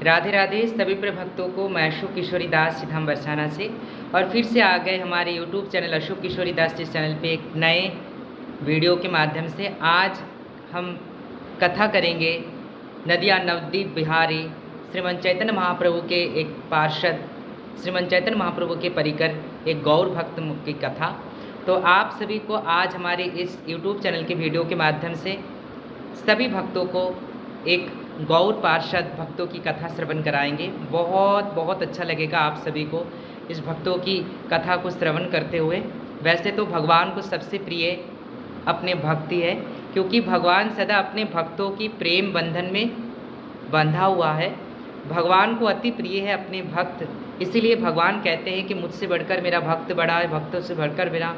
राधे राधे सभी प्रिय भक्तों को। मैं अशोक किशोरी दास सीधाम बरसाना से और फिर से आ गए हमारे यूट्यूब चैनल अशोक किशोरी दास जिस चैनल पे एक नए वीडियो के माध्यम से। आज हम कथा करेंगे नदिया नवद्वीप बिहारी श्रीमन चैतन्य महाप्रभु के एक पार्षद श्रीमन चैतन्य महाप्रभु के परिकर एक गौर भक्त की कथा। तो आप सभी को आज हमारे इस यूट्यूब चैनल के वीडियो के माध्यम से सभी भक्तों को एक गौर पार्षद भक्तों की कथा श्रवण कराएंगे। बहुत बहुत अच्छा लगेगा आप सभी को इस भक्तों की कथा को श्रवण करते हुए। वैसे तो भगवान को सबसे प्रिय अपने भक्ति है, क्योंकि भगवान सदा अपने भक्तों की प्रेम बंधन में बंधा हुआ है। भगवान को अति प्रिय है अपने भक्त, इसीलिए भगवान कहते हैं कि मुझसे बढ़कर मेरा भक्त बड़ा है, भक्तों से बढ़कर मेरा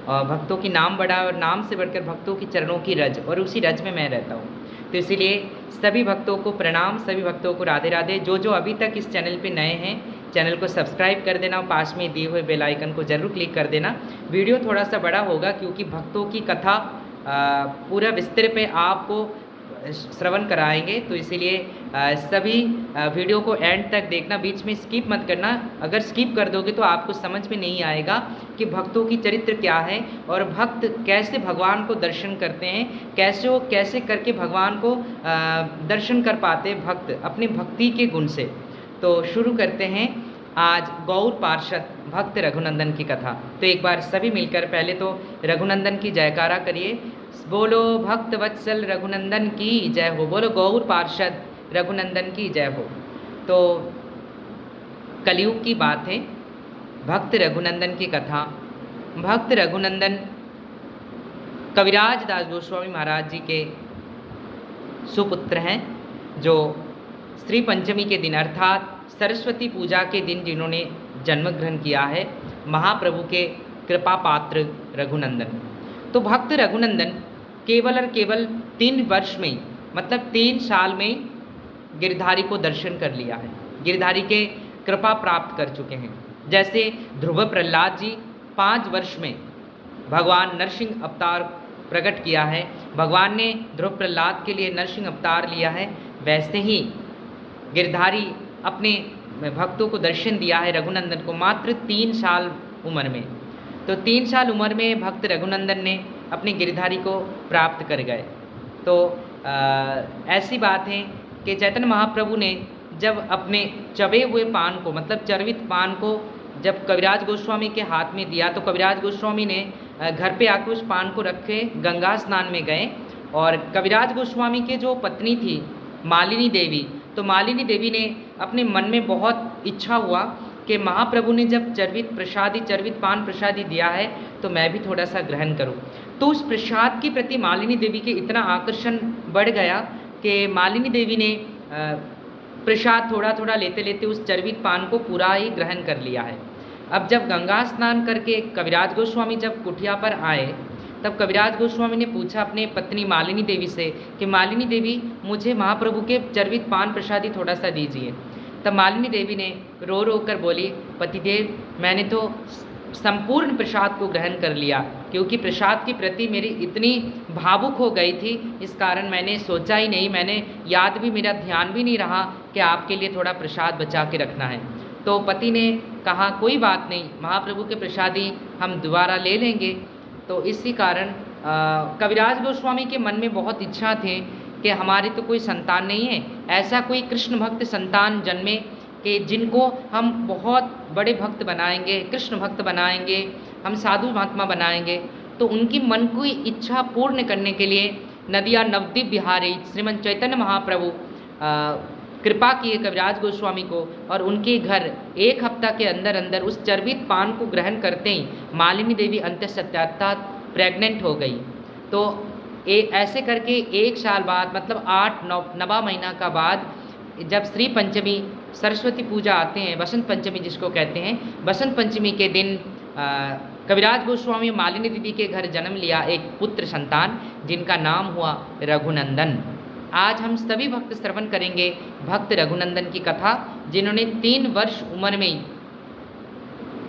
भक्तों की नाम बड़ा है और नाम से बढ़कर भक्तों की चरणों की रज, और उसी रज में मैं रहता हूँ। तो इसीलिए सभी भक्तों को प्रणाम, सभी भक्तों को राधे राधे। जो अभी तक इस चैनल पे नए हैं, चैनल को सब्सक्राइब कर देना और पास में दिए हुए बेल आइकन को जरूर क्लिक कर देना। वीडियो थोड़ा सा बड़ा होगा क्योंकि भक्तों की कथा पूरा विस्तार पे आपको श्रवण कराएंगे, तो इसीलिए सभी वीडियो को एंड तक देखना, बीच में स्किप मत करना। अगर स्किप कर दोगे तो आपको समझ में नहीं आएगा कि भक्तों की चरित्र क्या है और भक्त कैसे भगवान को दर्शन करते हैं, कैसे करके भगवान को दर्शन कर पाते भक्त अपने भक्ति के गुण से। तो शुरू करते हैं आज गौर पार्षद भक्त रघुनंदन की कथा। तो एक बार सभी मिलकर पहले तो रघुनंदन की जयकारा करिए। बोलो भक्त वत्सल रघुनंदन की जय हो, बोलो गौर पार्षद रघुनंदन की जय हो। तो कलयुग की बात है, भक्त रघुनंदन की कथा। भक्त रघुनंदन कविराज दास गोस्वामी महाराज जी के सुपुत्र हैं, जो श्री पंचमी के दिन अर्थात सरस्वती पूजा के दिन जिन्होंने जन्म ग्रहण किया है, महाप्रभु के कृपा पात्र रघुनंदन। तो भक्त रघुनंदन केवल और केवल 3 वर्ष में, मतलब 3 साल में गिरधारी को दर्शन कर लिया है, गिरधारी के कृपा प्राप्त कर चुके हैं। जैसे ध्रुव प्रहलाद जी 5 वर्ष में भगवान नरसिंह अवतार प्रकट किया है, भगवान ने ध्रुव प्रहलाद के लिए नरसिंह अवतार लिया है, वैसे ही गिरधारी अपने भक्तों को दर्शन दिया है रघुनंदन को मात्र 3 साल उम्र में। तो 3 साल उम्र में भक्त रघुनंदन ने अपने गिरधारी को प्राप्त कर गए। तो ऐसी बात है कि चैतन्य महाप्रभु ने जब अपने चबे हुए पान को, मतलब चर्वित पान को जब कविराज गोस्वामी के हाथ में दिया, तो कविराज गोस्वामी ने घर पे आके उस पान को रख के गंगा स्नान में गए। और कविराज गोस्वामी के जो पत्नी थी मालिनी देवी, तो मालिनी देवी ने अपने मन में बहुत इच्छा हुआ कि महाप्रभु ने जब चर्वित पान प्रसादी दिया है तो मैं भी थोड़ा सा ग्रहण करूं। तो उस प्रसाद के प्रति मालिनी देवी के इतना आकर्षण बढ़ गया कि मालिनी देवी ने प्रसाद थोड़ा थोड़ा लेते लेते उस चर्वित पान को पूरा ही ग्रहण कर लिया है। अब जब गंगा स्नान करके कविराज गोस्वामी जब कुटिया पर आए, तब कविराज गोस्वामी ने पूछा अपने पत्नी मालिनी देवी से कि मालिनी देवी, मुझे महाप्रभु के चर्वित पान प्रसादी थोड़ा सा दीजिए। तब मालिनी देवी ने रो रो कर बोली, पतिदेव, मैंने तो संपूर्ण प्रसाद को ग्रहण कर लिया, क्योंकि प्रसाद के प्रति मेरी इतनी भावुक हो गई थी, इस कारण मैंने सोचा ही नहीं, मैंने याद भी, मेरा ध्यान भी नहीं रहा कि आपके लिए थोड़ा प्रसाद बचा के रखना है। तो पति ने कहा कोई बात नहीं, महाप्रभु के प्रसादी हम दोबारा ले लेंगे। तो इसी कारण कविराज गोस्वामी के मन में बहुत इच्छा थी कि हमारी तो कोई संतान नहीं है, ऐसा कोई कृष्ण भक्त संतान जन्मे कि जिनको हम बहुत बड़े भक्त बनाएंगे, कृष्ण भक्त बनाएंगे, हम साधु महात्मा बनाएंगे। तो उनकी मन की इच्छा पूर्ण करने के लिए नदिया नवद्वीप बिहारी श्रीमन चैतन्य महाप्रभु कृपा किए कविराज गोस्वामी को, और उनके घर 1 हफ्ता के अंदर अंदर उस चर्वित पान को ग्रहण करते ही मालिनी देवी अंतःसत्यार्थात प्रेग्नेंट हो गई। तो ऐसे करके 1 साल बाद, मतलब 8-9वां महीना का बाद, जब श्री पंचमी सरस्वती पूजा आते हैं, बसंत पंचमी जिसको कहते हैं, बसंत पंचमी के दिन कविराज गोस्वामी मालिनी देवी के घर जन्म लिया एक पुत्र संतान, जिनका नाम हुआ रघुनंदन। आज हम सभी भक्त श्रवण करेंगे भक्त रघुनंदन की कथा, जिन्होंने 3 वर्ष उम्र में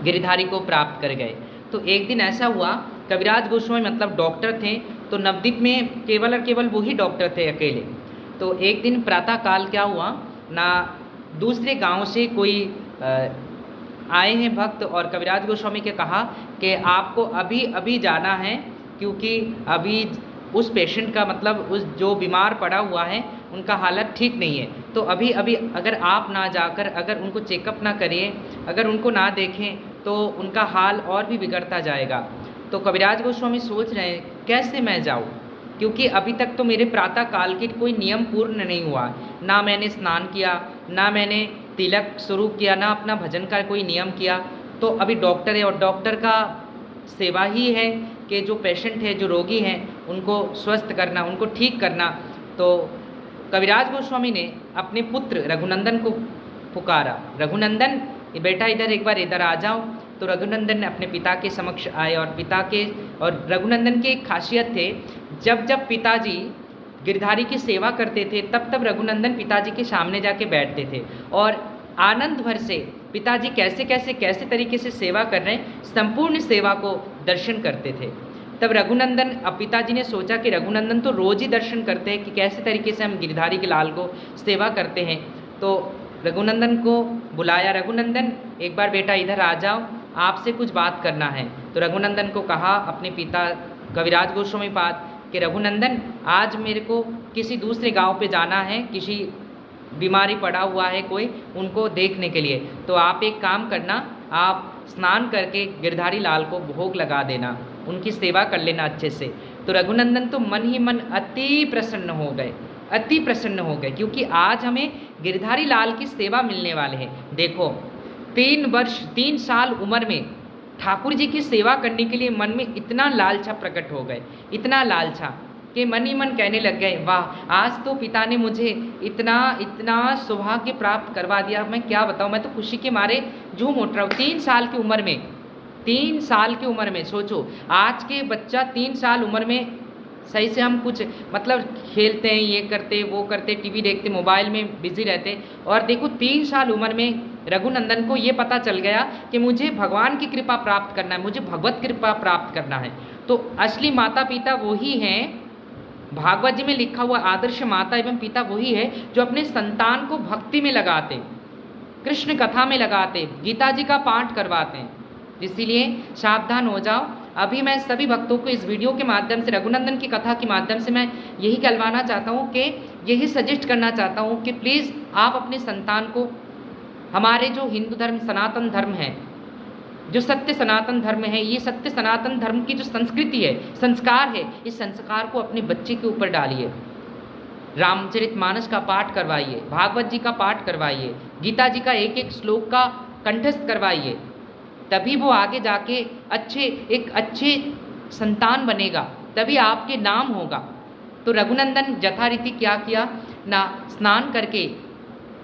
गिरधारी को प्राप्त कर गए। तो एक दिन ऐसा हुआ, कविराज गोस्वामी मतलब डॉक्टर थे, तो नवद्वीप में केवल और केवल वही डॉक्टर थे अकेले। तो एक दिन प्रातः काल क्या हुआ ना, दूसरे गांव से कोई आए हैं भक्त, और कविराज गोस्वामी के कहा कि आपको अभी अभी जाना है, क्योंकि अभी उस पेशेंट का मतलब उस जो बीमार पड़ा हुआ है उनका हालत ठीक नहीं है, तो अभी अभी अगर आप ना जाकर अगर उनको चेकअप ना करिए, अगर उनको ना देखें तो उनका हाल और भी बिगड़ता जाएगा। तो कविराज गोस्वामी सोच रहे हैं कैसे मैं जाऊँ, क्योंकि अभी तक तो मेरे प्रातः काल के कोई नियम पूर्ण नहीं हुआ, ना मैंने स्नान किया, ना मैंने तिलक शुरू किया, ना अपना भजन का कोई नियम किया। तो अभी डॉक्टर है और डॉक्टर का सेवा ही है कि जो पेशेंट है, जो रोगी हैं, उनको स्वस्थ करना, उनको ठीक करना। तो कविराज गोस्वामी ने अपने पुत्र रघुनंदन को पुकारा, रघुनंदन बेटा इधर एक बार इधर आ जाओ। तो रघुनंदन ने अपने पिता के समक्ष आए, और रघुनंदन की एक खासियत थे, जब जब पिताजी गिरधारी की सेवा करते थे तब तब रघुनंदन पिताजी के सामने जाके बैठते थे और आनंद भर से पिताजी कैसे तरीके से सेवा कर रहे हैं, संपूर्ण सेवा को दर्शन करते थे। तब रघुनंदन, अब पिताजी ने सोचा कि रघुनंदन तो रोज ही दर्शन करते हैं कि कैसे तरीके से हम गिरधारी के लाल को सेवा करते हैं। तो रघुनंदन को बुलाया, रघुनंदन एक बार बेटा इधर आ जाओ, आपसे कुछ बात करना है। तो रघुनंदन को कहा अपने पिता कविराज गोस्वामी पाद कि रघुनंदन आज मेरे को किसी दूसरे गांव पे जाना है, किसी बीमारी पड़ा हुआ है कोई, उनको देखने के लिए। तो आप एक काम करना, आप स्नान करके गिरधारी लाल को भोग लगा देना, उनकी सेवा कर लेना अच्छे से। तो रघुनंदन तो मन ही मन अति प्रसन्न हो गए, अति प्रसन्न हो गए, क्योंकि आज हमें गिरधारी लाल की सेवा मिलने वाले हैं। देखो 3 साल उम्र में ठाकुर जी की सेवा करने के लिए मन में इतना लालसा प्रकट हो गए, इतना लालसा कि मन ही मन कहने लग गए, वाह आज तो पिता ने मुझे इतना सौभाग्य प्राप्त करवा दिया, मैं क्या बताऊँ, मैं तो खुशी के मारे झूम उठ रहा हूँ। 3 साल की उम्र में, 3 साल की उम्र में सोचो, आज के बच्चा 3 साल उम्र में सही से हम कुछ मतलब खेलते हैं, ये करते वो करते, टीवी देखते, मोबाइल में बिजी रहते, और देखो 3 साल उम्र में रघुनंदन को ये पता चल गया कि मुझे भगवान की कृपा प्राप्त करना है, मुझे भगवत कृपा प्राप्त करना है। तो असली माता पिता वही हैं, भागवत जी में लिखा हुआ आदर्श माता एवं पिता वही है जो अपने संतान को भक्ति में लगाते, कृष्ण कथा में लगाते, गीता जी का पाठ करवाते हैं। इसीलिए सावधान हो जाओ। अभी मैं सभी भक्तों को इस वीडियो के माध्यम से, रघुनंदन की कथा के माध्यम से मैं यही कहलवाना चाहता हूँ कि यही सजेस्ट करना चाहता हूँ कि प्लीज़ आप अपने संतान को, हमारे जो हिंदू धर्म सनातन धर्म है, जो सत्य सनातन धर्म है, ये सत्य सनातन धर्म की जो संस्कृति है, संस्कार है, इस संस्कार को अपने बच्चे के ऊपर डालिए। रामचरितमानस का पाठ करवाइए, भागवत जी का पाठ करवाइए, गीता जी का एक एक श्लोक का कंठस्थ करवाइए, तभी वो आगे जाके एक अच्छे संतान बनेगा, तभी आपके नाम होगा। तो रघुनंदन यथारीति क्या किया ना, स्नान करके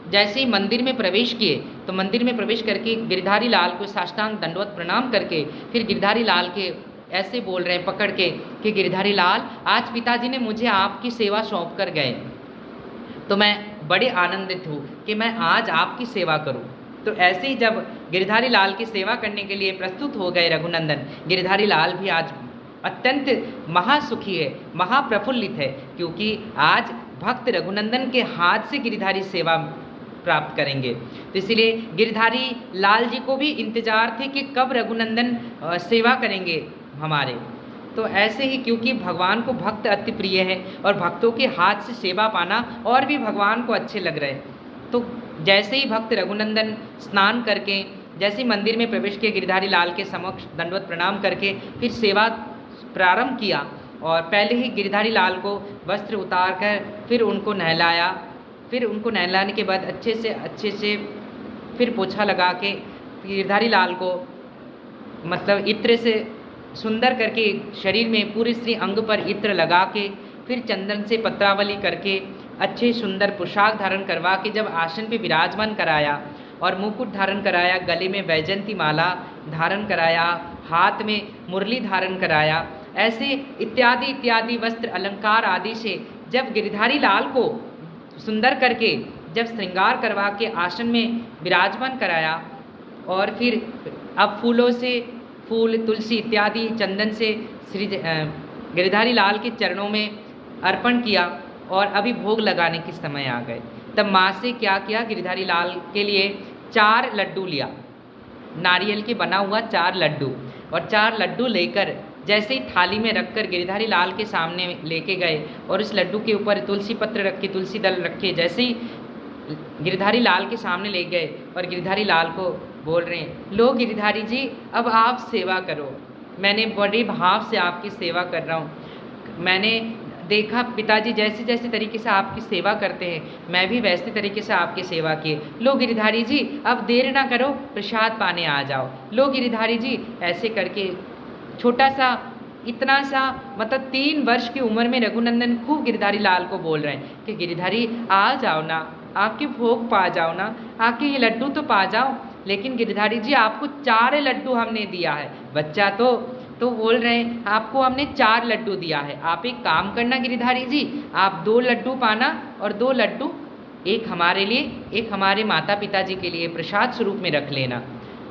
जैसे ही मंदिर में प्रवेश किए, तो मंदिर में प्रवेश करके गिरधारी लाल को साष्टांग दंडवत प्रणाम करके फिर गिरधारी लाल के ऐसे बोल रहे हैं पकड़ के कि गिरधारी लाल, आज पिताजी ने मुझे आपकी सेवा सौंप कर गए, तो मैं बड़े आनंदित हूँ कि मैं आज आपकी सेवा करूँ। तो ऐसे ही जब गिरधारी लाल की सेवा करने के लिए प्रस्तुत हो गए रघुनंदन, गिरधारी लाल भी आज अत्यंत महासुखी है, महाप्रफुल्लित है, क्योंकि आज भक्त रघुनंदन के हाथ से गिरधारी सेवा प्राप्त करेंगे। तो इसलिए गिरधारी लाल जी को भी इंतजार थे कि कब रघुनंदन सेवा करेंगे हमारे। तो ऐसे ही, क्योंकि भगवान को भक्त अति प्रिय है और भक्तों के हाथ से सेवा पाना और भी भगवान को अच्छे लग रहे हैं। तो जैसे ही भक्त रघुनंदन स्नान करके जैसे ही मंदिर में प्रवेश किए, गिरधारी लाल के समक्ष दंडवत प्रणाम करके फिर सेवा प्रारंभ किया, और पहले ही गिरधारी लाल को वस्त्र उतार कर फिर उनको नहलाया, फिर उनको नहलाने के बाद अच्छे से फिर पोछा लगा के गिरधारी लाल को मतलब इत्र से सुंदर करके शरीर में पूरे श्री अंग पर इत्र लगा के फिर चंदन से पत्रावली करके अच्छे सुंदर पोशाक धारण करवा के जब आसन पे विराजमान कराया और मुकुट धारण कराया, गले में वैजयंती माला धारण कराया, हाथ में मुरली धारण कराया, ऐसे इत्यादि वस्त्र अलंकार आदि से जब गिरधारी लाल को सुंदर करके जब श्रृंगार करवा के आसन में विराजमान कराया, और फिर अब फूलों से, फूल तुलसी इत्यादि चंदन से श्री गिरधारी लाल के चरणों में अर्पण किया, और अभी भोग लगाने के समय आ गए। तब माँ से क्या किया, गिरधारी लाल के लिए 4 लड्डू लिया, नारियल के बना हुआ 4 लड्डू, और 4 लड्डू लेकर जैसे ही थाली में रखकर गिरधारी लाल के सामने लेके गए और उस लड्डू के ऊपर तुलसी पत्र रखे, तुलसी दल रखे, जैसे ही गिरधारी लाल के सामने ले गए और गिरधारी लाल को बोल रहे हैं, लो गिरधारी जी अब आप सेवा करो, मैंने बड़े भाव से आपकी सेवा कर रहा हूँ, मैंने देखा पिताजी जैसे जैसे तरीके से आपकी सेवा करते हैं, मैं भी वैसे तरीके से आपकी सेवा किए, लो गिरधारी जी अब देर ना करो, प्रसाद पाने आ जाओ, लो गिरधारी जी। ऐसे करके छोटा सा, इतना सा, मतलब 3 वर्ष की उम्र में रघुनंदन खूब गिरधारी लाल को बोल रहे हैं कि गिरधारी आ जाओ ना, आपके भोग पा जाओ ना, आके ये लड्डू तो पा जाओ। लेकिन गिरधारी जी आपको 4 लड्डू हमने दिया है। बच्चा तो बोल रहे हैं आपको हमने 4 लड्डू दिया है, आप एक काम करना गिरधारी जी, आप 2 लड्डू पाना और 2 लड्डू एक हमारे लिए, एक हमारे माता पिताजी के लिए प्रसाद स्वरूप में रख लेना।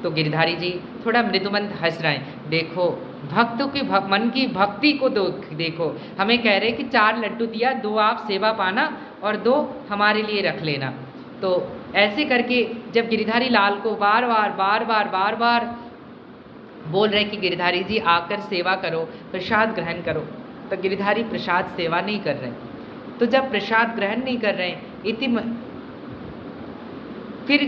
तो गिरधारी जी थोड़ा मृदुमंद हंस रहे हैं, देखो भक्तों के मन की भक्ति को देखो, हमें कह रहे हैं कि 4 लड्डू दिया, 2 आप सेवा पाना और 2 हमारे लिए रख लेना। तो ऐसे करके जब गिरधारी लाल को बार बार बोल रहे कि गिरधारी जी आकर सेवा करो, प्रसाद ग्रहण करो, तो गिरधारी प्रसाद सेवा नहीं कर रहे। तो जब प्रसाद ग्रहण नहीं कर रहे फिर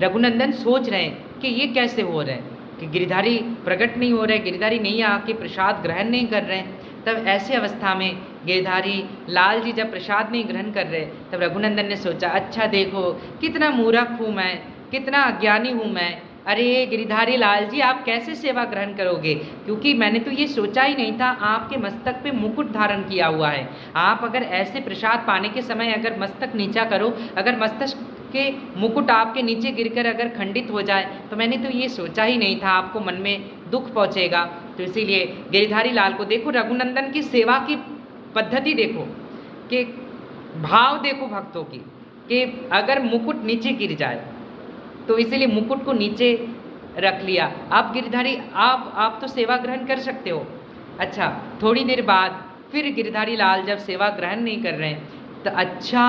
रघुनंदन सोच रहे हैं कि ये कैसे हो रहा है कि गिरधारी प्रकट नहीं हो रहे, गिरधारी नहीं आके प्रसाद ग्रहण नहीं कर रहे हैं। तब ऐसे अवस्था में गिरधारी लाल जी जब प्रसाद नहीं ग्रहण कर रहे, तब रघुनंदन ने सोचा, अच्छा देखो कितना मूर्ख हूँ मैं, कितना अज्ञानी हूँ मैं, अरे गिरधारी लाल जी आप कैसे सेवा ग्रहण करोगे, क्योंकि मैंने तो ये सोचा ही नहीं था, आपके मस्तक पे मुकुट धारण किया हुआ है, आप अगर ऐसे प्रसाद पाने के समय अगर मस्तक नीचा करो, अगर मस्तक के मुकुट आपके नीचे गिरकर अगर खंडित हो जाए, तो मैंने तो ये सोचा ही नहीं था, आपको मन में दुख पहुँचेगा। तो इसीलिए गिरधारी लाल को देखो, रघुनंदन की सेवा की पद्धति देखो, कि भाव देखो भक्तों की, कि अगर मुकुट नीचे गिर जाए तो इसीलिए मुकुट को नीचे रख लिया। आप गिरधारी आप तो सेवा ग्रहण कर सकते हो। अच्छा, थोड़ी देर बाद फिर गिरधारी लाल जब सेवा ग्रहण नहीं कर रहे हैं, तो अच्छा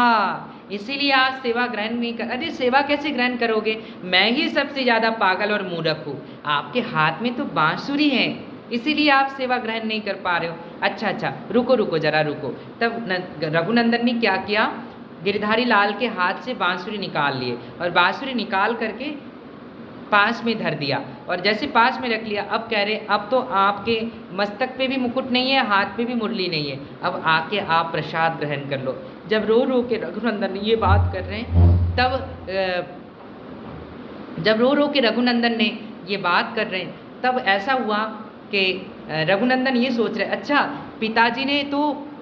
इसीलिए आप सेवा ग्रहण नहीं कर, अरे सेवा कैसे ग्रहण करोगे, मैं ही सबसे ज़्यादा पागल और मूर्ख हूँ, आपके हाथ में तो बांसुरी है, इसीलिए आप सेवा ग्रहण नहीं कर पा रहे हो। अच्छा रुको जरा रुको। तब रघुनंदन ने क्या किया, गिरधारी लाल के हाथ से बांसुरी निकाल लिए और बांसुरी निकाल करके पास में धर दिया, और जैसे पास में रख लिया, अब कह रहे अब तो आपके मस्तक पे भी मुकुट नहीं है, हाथ पे भी मुरली नहीं है, अब आके आप प्रसाद ग्रहण कर लो। जब रो के रघुनंदन ये बात कर रहे हैं, जब रो के रघुनंदन ने ये बात कर रहे हैं, तब ऐसा हुआ कि रघुनंदन ये सोच रहे, अच्छा पिताजी ने तो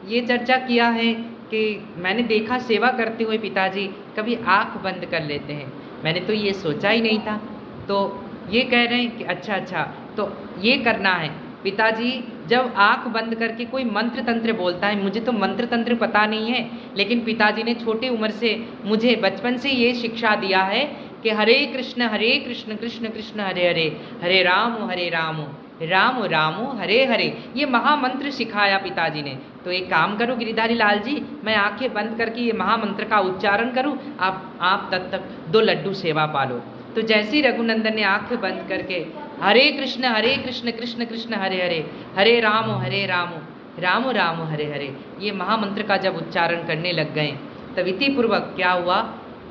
ये चर्चा किया है कि मैंने देखा सेवा करते हुए पिताजी कभी आँख बंद कर लेते हैं, मैंने तो ये सोचा ही नहीं था। तो ये कह रहे हैं कि अच्छा तो ये करना है, पिताजी जब आँख बंद करके कोई मंत्र तंत्र बोलता है, मुझे तो मंत्र तंत्र पता नहीं है, लेकिन पिताजी ने छोटी उम्र से मुझे बचपन से ये शिक्षा दिया है कि हरे कृष्ण कृष्ण कृष्ण हरे हरे, हरे राम राम राम हरे हरे, ये महामंत्र सिखाया पिताजी ने। तो एक काम करो गिरधारी लाल जी, मैं आंखें बंद करके ये महामंत्र का उच्चारण करूं, आप तब तक 2 लड्डू सेवा पालो। तो जैसे ही रघुनंदन ने आंखें बंद करके हरे कृष्ण कृष्ण कृष्ण हरे हरे, हरे राम राम हरे हरे, ये महामंत्र का जब उच्चारण करने लग गए, तब इतिपूर्वक क्या हुआ,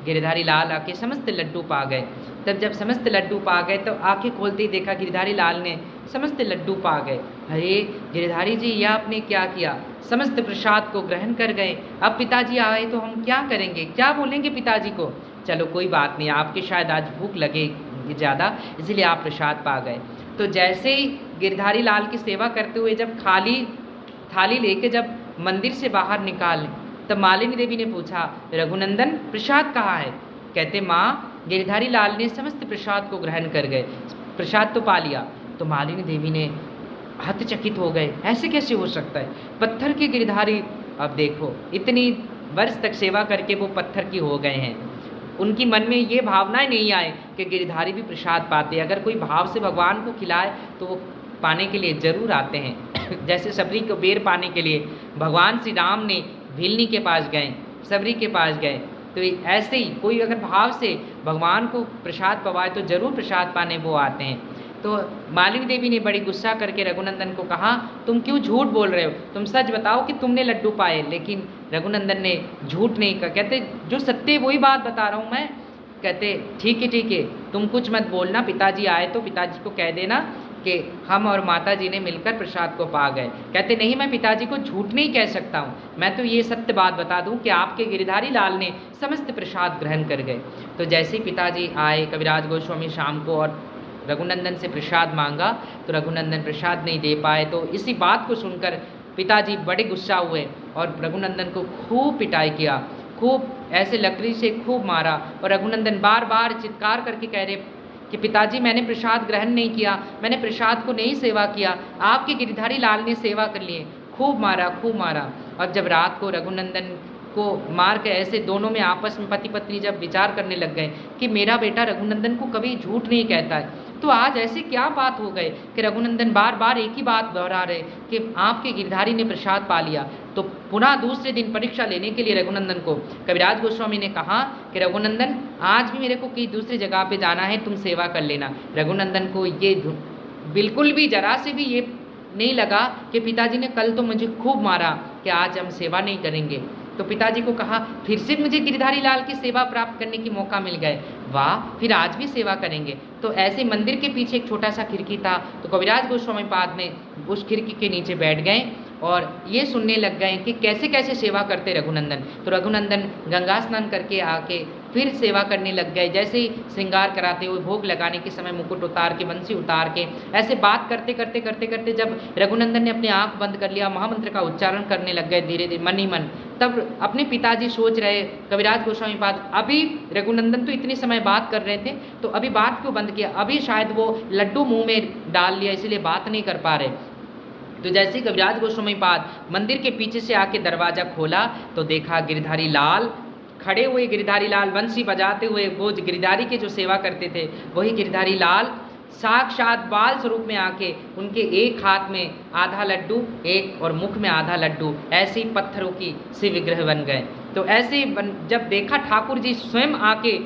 गिरधारी लाल आके समस्त लड्डू पा गए। तब जब समस्त लड्डू पा गए, तो आंखें खोलते ही देखा गिरधारी लाल ने समस्त लड्डू पा गए। अरे गिरधारी जी यह आपने क्या किया, समस्त प्रसाद को ग्रहण कर गए, अब पिताजी आए तो हम क्या करेंगे, क्या बोलेंगे पिताजी को। चलो कोई बात नहीं, आपके शायद आज भूख लगेगी ज़्यादा, इसलिए आप प्रसाद पा गए। तो जैसे ही गिरधारी लाल की सेवा करते हुए जब खाली थाली लेके जब मंदिर से बाहर निकाले, तब मालिनी देवी ने पूछा, रघुनंदन प्रसाद कहाँ है। कहते माँ गिरधारी लाल ने समस्त प्रसाद को ग्रहण कर गए, प्रसाद तो पा लिया। तो मालिनी देवी ने हतचकित हो गए, ऐसे कैसे हो सकता है, पत्थर के गिरधारी, अब देखो इतनी वर्ष तक सेवा करके वो पत्थर की हो गए हैं। उनकी मन में ये भावनाएं नहीं आए कि गिरधारी भी प्रसाद पाते, अगर कोई भाव से भगवान को खिलाए तो वो पाने के लिए जरूर आते हैं। जैसे सबरी को बेर पाने के लिए भगवान श्री राम ने भीलनी के पास गए, सबरी के पास गए, तो ऐसे ही कोई अगर भाव से भगवान को प्रसाद पवाए तो जरूर प्रसाद पाने वो आते हैं। तो मालिनी देवी ने बड़ी गुस्सा करके रघुनंदन को कहा, तुम क्यों झूठ बोल रहे हो, तुम सच बताओ कि तुमने लड्डू पाए। लेकिन रघुनंदन ने झूठ नहीं कहा, कहते जो सत्य वही बात बता रहा हूँ मैं। कहते ठीक है, तुम कुछ मत बोलना, पिताजी आए तो पिताजी को कह देना कि हम और माता जी ने मिलकर प्रसाद को पा गए। कहते नहीं, मैं पिताजी को झूठ नहीं कह सकता हूँ, मैं तो ये सत्य बात बता दूँ कि आपके गिरधारी लाल ने समस्त प्रसाद ग्रहण कर गए। तो जैसे ही पिताजी आए, कविराज गोस्वामी शाम को और रघुनंदन से प्रसाद मांगा तो रघुनंदन प्रसाद नहीं दे पाए। तो इसी बात को सुनकर पिताजी बड़े गुस्सा हुए और रघुनंदन को खूब पिटाई किया, खूब ऐसे लकड़ी से खूब मारा। और रघुनंदन बार बार चित्कार करके कह रहे कि पिताजी मैंने प्रसाद ग्रहण नहीं किया, मैंने प्रसाद को नहीं सेवा किया, आपके गिरधारी लाल ने सेवा कर लिए। खूब मारा, खूब मारा। और जब रात को रघुनंदन को मार के ऐसे दोनों में आपस में पति पत्नी जब विचार करने लग गए कि मेरा बेटा रघुनंदन को कभी झूठ नहीं कहता है, तो आज ऐसे क्या बात हो गए कि रघुनंदन बार बार एक ही बात दोहरा रहे कि आपके गिरधारी ने प्रसाद पा लिया। तो पुनः दूसरे दिन परीक्षा लेने के लिए रघुनंदन को कविराज गोस्वामी ने कहा कि रघुनंदन आज भी मेरे को कहीं दूसरी जगह पे जाना है, तुम सेवा कर लेना। रघुनंदन को ये बिल्कुल भी जरा से भी ये नहीं लगा कि पिताजी ने कल तो मुझे खूब मारा कि आज हम सेवा नहीं करेंगे। तो पिताजी को कहा फिर से मुझे गिरधारी लाल की सेवा प्राप्त करने की मौका मिल गए, वाह, फिर आज भी सेवा करेंगे। तो ऐसे मंदिर के पीछे एक छोटा सा खिड़की था, तो कविराज गोस्वामी पाद में उस खिड़की के नीचे बैठ गए और ये सुनने लग गए कि कैसे कैसे सेवा करते रघुनंदन। तो रघुनंदन गंगा स्नान करके आके फिर सेवा करने लग गए। जैसे ही श्रृंगार कराते हुए भोग लगाने के समय मुकुट उतार के, बंसी उतार के, ऐसे बात करते करते करते करते जब रघुनंदन ने अपनी आंख बंद कर लिया, महामंत्र का उच्चारण करने लग गए धीरे धीरे मन ही मन, तब अपने पिताजी सोच रहे कविराज गोस्वामी पाद, अभी रघुनंदन तो इतने समय बात कर रहे थे तो अभी बात क्यों बंद किया, अभी शायद वो लड्डू मुंह में डाल लिया इसलिए बात नहीं कर पा रहे। तो जैसे ही कविराज गोस्वामी पाद मंदिर के पीछे से आके दरवाजा खोला तो देखा गिरधारी लाल खड़े हुए, गिरधारी लाल बंसी बजाते हुए, वो गिरधारी के जो सेवा करते थे वही गिरधारी लाल साक्षात बाल स्वरूप में आके उनके एक हाथ में आधा लड्डू एक और मुख में आधा लड्डू, ऐसे ही पत्थरों की से विग्रह बन गए। तो ऐसे जब देखा ठाकुर जी स्वयं आके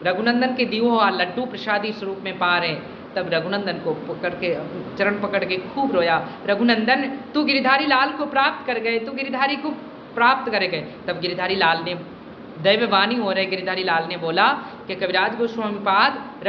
रघुनंदन के दियो हुआ लड्डू प्रसादी स्वरूप में पा रहे, तब रघुनंदन को पकड़ के चरण पकड़ के खूब रोया, रघुनंदन तू गिरधारी लाल को प्राप्त कर गए, तू गिरधारी को प्राप्त कर गए। तब गिरधारी लाल ने दैववाणी हो रहे, गिरधारी लाल ने बोला कि कविराज गोस्वामी पाद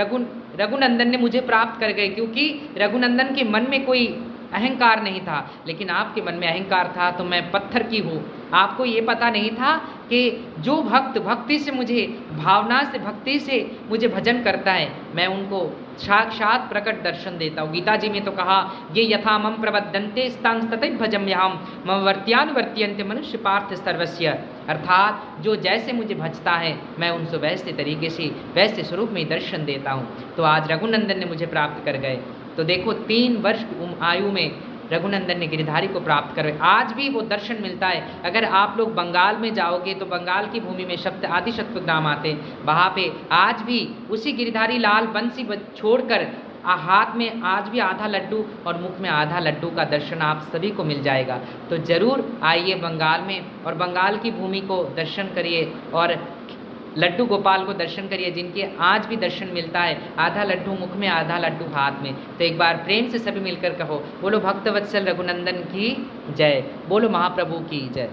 रघुनंदन ने मुझे प्राप्त कर गए, क्योंकि रघुनंदन के मन में कोई अहंकार नहीं था, लेकिन आपके मन में अहंकार था, तो मैं पत्थर की हूँ। आपको ये पता नहीं था कि जो भक्त भक्ति से मुझे, भावना से, भक्ति से मुझे भजन करता है, मैं उनको साक्षात प्रकट दर्शन देता हूँ। गीता जी में तो कहा, ये यथा मम प्रबद्धन्ते स्तां तथैव भजम्यहम् मम वर्त्यानुवर्त्यन्ते मनुष्य पार्थ सर्वस्य। अर्थात जो जैसे मुझे भजता है मैं उनसे वैसे तरीके से, वैसे स्वरूप में दर्शन देता हूँ। तो आज रघुनंदन ने मुझे प्राप्त कर गए। तो देखो 3 वर्ष की आयु में रघुनंदन ने गिरधारी को प्राप्त कर, आज भी वो दर्शन मिलता है। अगर आप लोग बंगाल में जाओगे तो बंगाल की भूमि में शब्द आदिशत्व ग्राम आते, वहाँ पे आज भी उसी गिरधारी लाल बंसी छोड़कर हाथ में आज भी आधा लड्डू और मुख में आधा लड्डू का दर्शन आप सभी को मिल जाएगा। तो ज़रूर आइए बंगाल में और बंगाल की भूमि को दर्शन करिए और लड्डू गोपाल को दर्शन करिए, जिनके आज भी दर्शन मिलता है, आधा लड्डू मुख में आधा लड्डू हाथ में। तो एक बार प्रेम से सभी मिलकर कहो, बोलो भक्तवत्सल रघुनंदन की जय, बोलो महाप्रभु की जय।